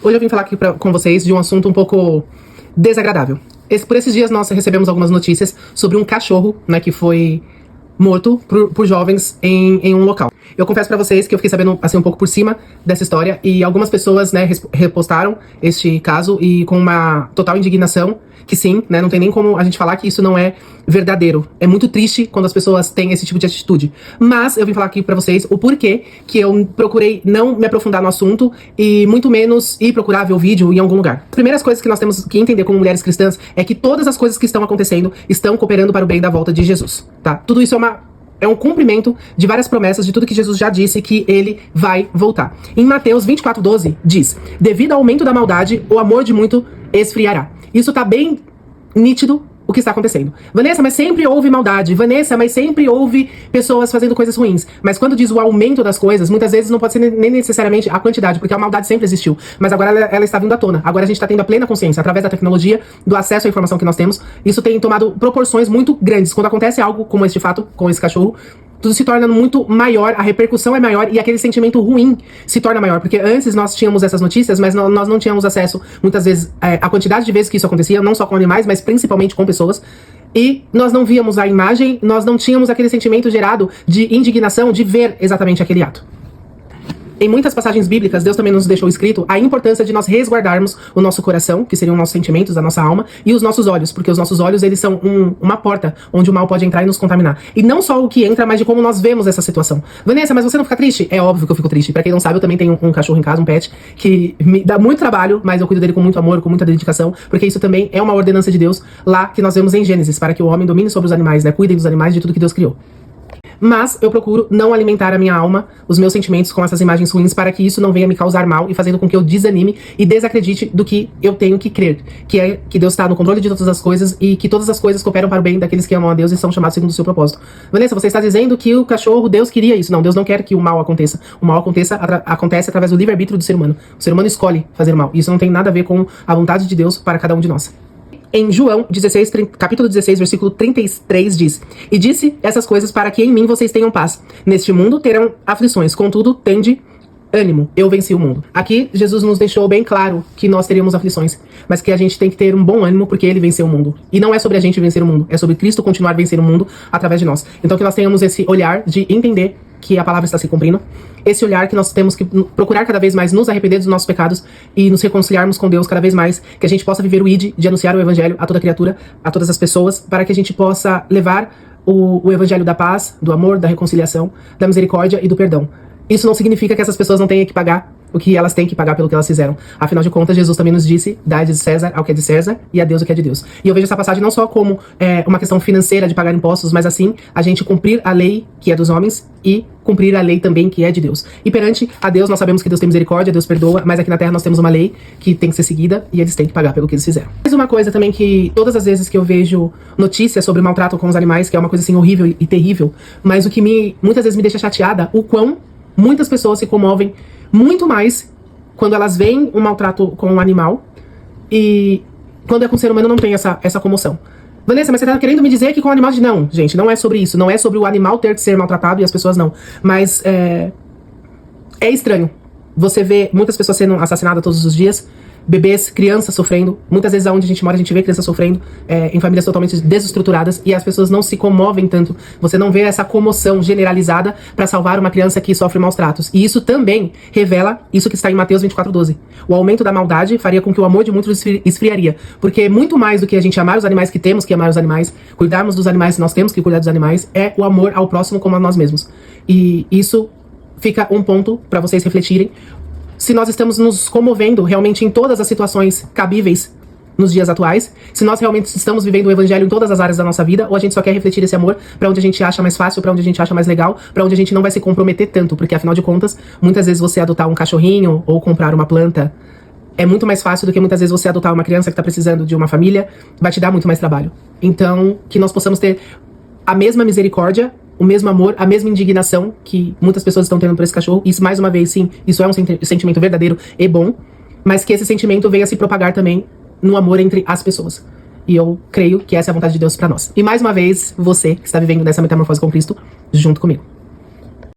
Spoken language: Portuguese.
Hoje eu vim falar aqui com vocês de um assunto um pouco desagradável. Por esses dias nós recebemos algumas notícias sobre um cachorro, né, que foi morto por jovens em um local. Eu confesso pra vocês que eu fiquei sabendo assim um pouco por cima dessa história e algumas pessoas, né, repostaram este caso e com uma total indignação que sim, né, não tem nem como a gente falar que isso não é verdadeiro. É muito triste quando as pessoas têm esse tipo de atitude. Mas eu vim falar aqui pra vocês o porquê que eu procurei não me aprofundar no assunto e muito menos ir procurar ver o vídeo em algum lugar. As primeiras coisas que nós temos que entender como mulheres cristãs é que todas as coisas que estão acontecendo estão cooperando para o bem da volta de Jesus, tá? Tudo isso é um cumprimento de várias promessas de tudo que Jesus já disse que ele vai voltar. Em Mateus 24:12 diz: devido ao aumento da maldade, o amor de muito esfriará. Isso tá bem nítido o que está acontecendo. Vanessa, mas sempre houve maldade. Vanessa, mas sempre houve pessoas fazendo coisas ruins. Mas quando diz o aumento das coisas, muitas vezes não pode ser nem necessariamente a quantidade, porque a maldade sempre existiu. Mas agora ela está vindo à tona. Agora a gente está tendo a plena consciência, através da tecnologia, do acesso à informação que nós temos. Isso tem tomado proporções muito grandes. Quando acontece algo como este fato, com esse cachorro, tudo se torna muito maior, a repercussão é maior e aquele sentimento ruim se torna maior. Porque antes nós tínhamos essas notícias, mas nós não tínhamos acesso, muitas vezes, à quantidade de vezes que isso acontecia, não só com animais, mas principalmente com pessoas. E nós não víamos a imagem, nós não tínhamos aquele sentimento gerado de indignação de ver exatamente aquele ato. Em muitas passagens bíblicas, Deus também nos deixou escrito a importância de nós resguardarmos o nosso coração, que seriam nossos sentimentos, a nossa alma, e os nossos olhos, porque os nossos olhos, eles são uma porta onde o mal pode entrar e nos contaminar. E não só o que entra, mas de como nós vemos essa situação. Vanessa, mas você não fica triste? É óbvio que eu fico triste. Pra quem não sabe, eu também tenho um cachorro em casa, um pet, que me dá muito trabalho, mas eu cuido dele com muito amor, com muita dedicação, porque isso também é uma ordenança de Deus lá que nós vemos em Gênesis, para que o homem domine sobre os animais, né? Cuidem dos animais de tudo que Deus criou. Mas eu procuro não alimentar a minha alma, os meus sentimentos com essas imagens ruins para que isso não venha me causar mal e fazendo com que eu desanime e desacredite do que eu tenho que crer, que é que Deus está no controle de todas as coisas e que todas as coisas cooperam para o bem daqueles que amam a Deus e são chamados segundo o seu propósito. Vanessa, você está dizendo que o cachorro, Deus queria isso. Não, Deus não quer que o mal aconteça. O mal acontece através do livre-arbítrio do ser humano. O ser humano escolhe fazer o mal. Isso não tem nada a ver com a vontade de Deus para cada um de nós. Em João 16, capítulo 16, versículo 33 diz: e disse essas coisas para que em mim vocês tenham paz. Neste mundo terão aflições, contudo, tende ânimo, eu venci o mundo. Aqui, Jesus nos deixou bem claro que nós teríamos aflições, mas que a gente tem que ter um bom ânimo porque ele venceu o mundo. E não é sobre a gente vencer o mundo, é sobre Cristo continuar vencendo o mundo através de nós. Então que nós tenhamos esse olhar de entender que a palavra está se cumprindo, esse olhar que nós temos que procurar cada vez mais nos arrepender dos nossos pecados e nos reconciliarmos com Deus cada vez mais, que a gente possa viver o ID de anunciar o evangelho a toda criatura, a todas as pessoas, para que a gente possa levar o evangelho da paz, do amor, da reconciliação, da misericórdia e do perdão. Isso não significa que essas pessoas não tenham que pagar o que elas têm que pagar pelo que elas fizeram. Afinal de contas, Jesus também nos disse: dai de César ao que é de César e a Deus o que é de Deus. E eu vejo essa passagem não só como uma questão financeira de pagar impostos, mas assim, a gente cumprir a lei que é dos homens e cumprir a lei também que é de Deus. E perante a Deus, nós sabemos que Deus tem misericórdia, Deus perdoa, mas aqui na Terra nós temos uma lei que tem que ser seguida e eles têm que pagar pelo que eles fizeram. Mais uma coisa também que todas as vezes que eu vejo notícias sobre maltrato com os animais, que é uma coisa assim horrível e terrível, mas o que muitas vezes me deixa chateada, o quão muitas pessoas se comovem muito mais quando elas veem um maltrato com um animal e quando é com o ser humano não tem essa comoção. Vanessa, mas você tá querendo me dizer que com o animal... Não, gente, não é sobre isso. Não é sobre o animal ter que ser maltratado e as pessoas não. Mas é estranho. Você vê muitas pessoas sendo assassinadas todos os dias, bebês, crianças sofrendo. Muitas vezes onde a gente mora a gente vê crianças sofrendo em famílias totalmente desestruturadas e as pessoas não se comovem tanto. Você não vê essa comoção generalizada para salvar uma criança que sofre maus tratos. E isso também revela isso que está em Mateus 24:12. O aumento da maldade faria com que o amor de muitos esfriaria. Porque muito mais do que a gente amar os animais que temos que amar os animais, cuidarmos dos animais que nós temos que cuidar dos animais, é o amor ao próximo como a nós mesmos. E isso fica um ponto para vocês refletirem. Se nós estamos nos comovendo realmente em todas as situações cabíveis nos dias atuais, se nós realmente estamos vivendo o evangelho em todas as áreas da nossa vida, ou a gente só quer refletir esse amor para onde a gente acha mais fácil, para onde a gente acha mais legal, para onde a gente não vai se comprometer tanto, porque afinal de contas, muitas vezes você adotar um cachorrinho ou comprar uma planta é muito mais fácil do que muitas vezes você adotar uma criança que está precisando de uma família, vai te dar muito mais trabalho. Então, que nós possamos ter a mesma misericórdia, o mesmo amor, a mesma indignação que muitas pessoas estão tendo por esse cachorro. Isso, mais uma vez, sim, isso é um sentimento verdadeiro e bom, mas que esse sentimento venha se propagar também no amor entre as pessoas. E eu creio que essa é a vontade de Deus pra nós. E mais uma vez, você que está vivendo nessa metamorfose com Cristo, junto comigo.